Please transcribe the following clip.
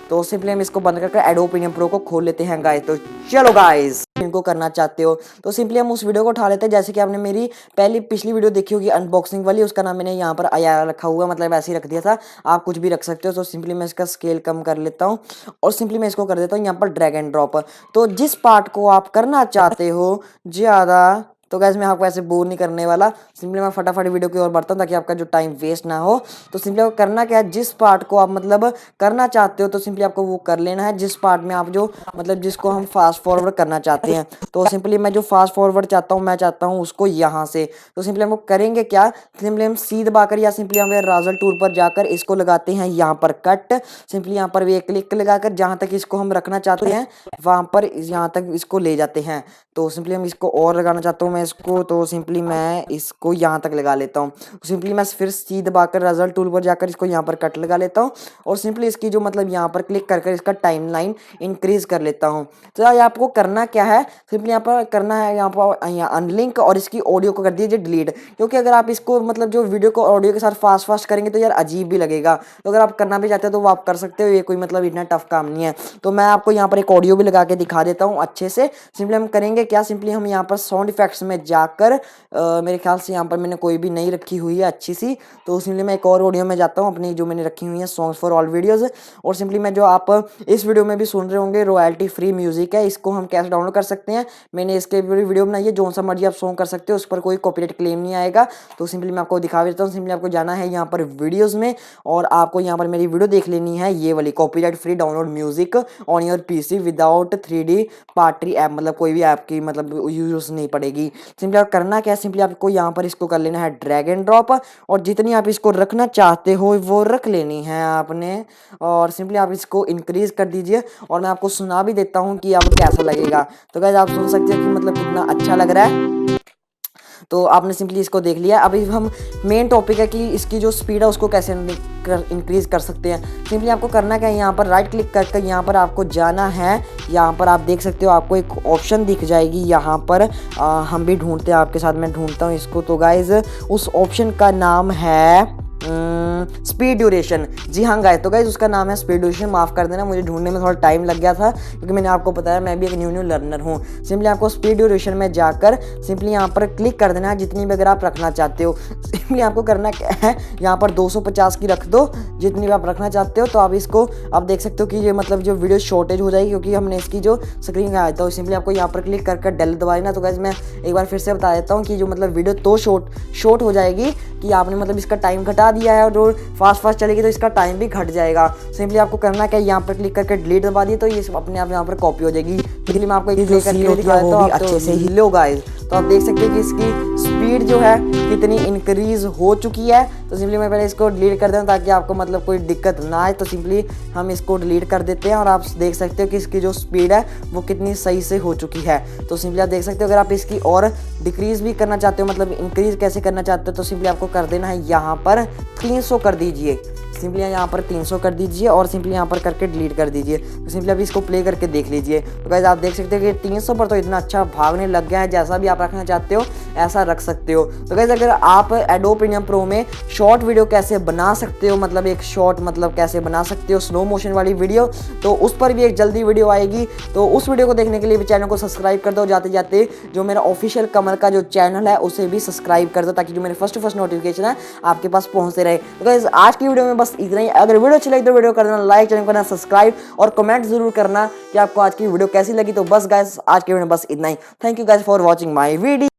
तो सिंपली हम इसको बंद करके एडोब प्रीमियम प्रो को खोल लेते हैं गाइस। तो चलो गाइस, इनको करना चाहते हो तो सिंपली हम उस वीडियो को उठा लेते हैं। जैसे कि आपने मेरी पिछली वीडियो देखी होगी अनबॉक्सिंग वाली, उसका नाम मैंने यहाँ पर आया रखा हुआ, मतलब ऐसे ही रख दिया था, आप कुछ भी रख सकते हो। तो सिंपली मैं इसका स्केल कम कर लेता हूँ और सिंपली मैं इसको कर देता हूँ यहाँ पर ड्रैग एंड ड्रॉप। तो जिस पार्ट को आप करना चाहते हो ज़्यादा, तो गाइस मैं आपको ऐसे बोर नहीं करने वाला, सिंपली मैं फटाफट वीडियो की ओर बढ़ता हूँ ताकि आपका जो टाइम वेस्ट ना हो। तो सिंपली आपको करना क्या है, जिस पार्ट को आप मतलब करना चाहते हो तो सिंपली आपको वो कर लेना है, जिस पार्ट में आप जो मतलब जिसको हम फास्ट फॉरवर्ड करना चाहते हैं। तो सिंपली मैं जो फास्ट फॉरवर्ड चाहता हूँ, मैं चाहता हूँ उसको यहाँ से। तो सिंपली हम करेंगे क्या, सिंपली हम सी दबाकर या सिंपली हम राजल टूल पर जाकर इसको लगाते हैं यहाँ पर कट। सिंपली यहाँ पर भी एक क्लिक लगाकर जहाँ तक इसको हम रखना चाहते हैं वहाँ पर यहाँ तक इसको ले जाते हैं। तो सिंपली हम इसको और लगाना चाहता हूँ मैं इसको, तो सिंपली मैं इसको यहाँ तक लगा लेता हूँ। सिंपली मैं फिर सी दबाकर रिजल्ट टूल पर जाकर इसको यहाँ पर कट लगा लेता हूँ और सिंपली इसकी जो मतलब यहाँ पर क्लिक कर इसका टाइमलाइन इंक्रीज कर लेता हूँ। तो यार आपको करना क्या है, सिंपली यहाँ पर करना है, यहाँ पर यहाँ अनलिंक और इसकी ऑडियो को कर दीजिए डिलीट, क्योंकि अगर आप इसको मतलब जो वीडियो को ऑडियो के साथ फास्ट करेंगे तो यार अजीब भी लगेगा। तो अगर आप करना भी चाहते हो तो वो आप कर सकते हो, ये कोई मतलब इतना टफ काम नहीं है। तो मैं आपको यहाँ पर एक ऑडियो भी लगा के दिखा देता हूँ अच्छे से। सिंपली हम करेंगे क्या, सिंपली हम यहाँ पर साउंड इफेक्ट्स में जाकर मेरे ख्याल से यहाँ पर मैंने कोई भी नहीं रखी हुई है अच्छी सी, तो सिंपली मैं एक और ऑडियो में जाता हूँ अपनी जो मैंने रखी हुई है सॉन्ग्स फॉर ऑल वीडियोज़। और सिंपली मैं जो आप इस वीडियो में भी सुन रहे होंगे रॉयल्टी फ्री म्यूजिक है, इसको हम कैसे डाउनलोड कर सकते हैं, मैंने इसके वीडियो बनाई है, जो सा मर्जी आप सॉन्ग कर सकते हो, उस पर कोई कॉपीराइट क्लेम नहीं आएगा। तो सिंपली मैं आपको दिखा देता हूँ। सिंपली आपको जाना है यहाँ पर वीडियोज़ में और आपको यहाँ पर मेरी वीडियो देख लेनी है, ये वाली copyright free download music on your PC without 3D party app, मतलब कोई भी ऐप की मतलब यूज नहीं पड़ेगी। सिंपली आप करना क्या है, सिंपली आपको यहाँ पर इसको कर लेना है ड्रैग एंड ड्रॉप और जितनी आप इसको रखना चाहते हो वो रख लेनी है आपने। और सिंपली आप इसको इंक्रीज कर दीजिए और मैं आपको सुना भी देता हूँ कि आपको कैसा लगेगा। तो गाइस आप सुन सकते हो कि मतलब कितना अच्छा लग रहा है। तो आपने सिंपली इसको देख लिया। अभी हम मेन टॉपिक है कि इसकी जो स्पीड है उसको कैसे इंक्रीज कर सकते हैं। सिंपली आपको करना क्या है, यहाँ पर राइट क्लिक करके यहाँ पर आपको जाना है। यहाँ पर आप देख सकते हो आपको एक ऑप्शन दिख जाएगी यहाँ पर, हम भी ढूंढते हैं आपके साथ, मैं ढूंढता हूँ इसको। तो गाइज उस ऑप्शन का नाम है स्पीड ड्यूरेशन। जी हाँ गाइस, तो गाइस उसका नाम है स्पीड ड्यूरेशन। माफ़ कर देना, मुझे ढूंढने में थोड़ा टाइम लग गया था क्योंकि मैंने आपको बताया मैं भी एक न्यू लर्नर हूँ। सिंपली आपको स्पीड ड्यूरेशन में जाकर सिंपली यहाँ पर क्लिक कर देना है, जितनी भी अगर आप रखना चाहते हो। सिंपली आपको करना क्या है, यहाँ पर 250 की रख दो जितनी भी आप रखना चाहते हो। तो आप इसको आप देख सकते हो कि ये मतलब जो वीडियो शॉर्टेज हो जाएगी क्योंकि हमने इसकी जो स्क्रीन आया था। सिंपली आपको यहाँ पर क्लिक कर डेल दबा देना। तो गाइस मैं एक बार फिर से बता देता हूँ कि जो मतलब वीडियो तो शॉर्ट हो जाएगी कि आपने मतलब इसका टाइम घटा दिया है और फास्ट चलेगी तो इसका टाइम भी घट जाएगा। सिंपली आपको करना क्या है, यहाँ पर क्लिक करके डिलीट दबा दिए तो ये अपने आप यहाँ पर कॉपी हो जाएगी। इसलिए मैं आपको एक प्ले करके दिखा देता हूँ अच्छे से ही। लो गाइस, तो आप देख सकते हैं कि इसकी स्पीड जो है कितनी इंक्रीज हो चुकी है। तो सिंपली मैं पहले इसको डिलीट कर दूँ ताकि आपको मतलब कोई दिक्कत ना आए। तो सिंपली हम इसको डिलीट कर देते हैं और आप देख सकते हो कि इसकी जो स्पीड है वो कितनी सही से हो चुकी है। तो सिंपली आप देख सकते हो, अगर आप इसकी और डिक्रीज भी करना चाहते हो, मतलब इंक्रीज कैसे करना चाहते हो, तो सिंपली आपको कर देना है यहाँ पर 300 कर दीजिए। सिंपली यहाँ पर 300 कर दीजिए और सिंपली यहाँ पर करके डिलीट कर दीजिए। तो सिंपली अभी इसको प्ले करके देख लीजिए। तो गाइस आप देख सकते हो कि 300 पर तो इतना अच्छा भागने लग गया है। जैसा भी आप रखना चाहते हो ऐसा रख सकते हो। तो गाइस अगर आप एडोब प्रीमियम प्रो में शॉर्ट वीडियो कैसे बना सकते हो, मतलब एक शॉर्ट मतलब कैसे बना सकते हो स्लो मोशन वाली वीडियो, तो उस पर भी एक जल्दी वीडियो आएगी। तो उस वीडियो को देखने के लिए भी चैनल को सब्सक्राइब कर दो। जाते जाते जो मेरा ऑफिशियल कमल का जो चैनल है उसे भी सब्सक्राइब कर दो ताकि जो मेरे फर्स्ट नोटिफिकेशन है आपके पास पहुंचते रहे। तो गाइस आज की वीडियो में बस इतना ही। अगर वीडियो अच्छी लगी तो वीडियो कर देना लाइक, चैनल को करना सब्सक्राइब और कमेंट जरूर करना कि आपको आज की वीडियो कैसी लगी। तो बस गाइस आज की वीडियो में बस इतना ही। Thank you guys for watching my video.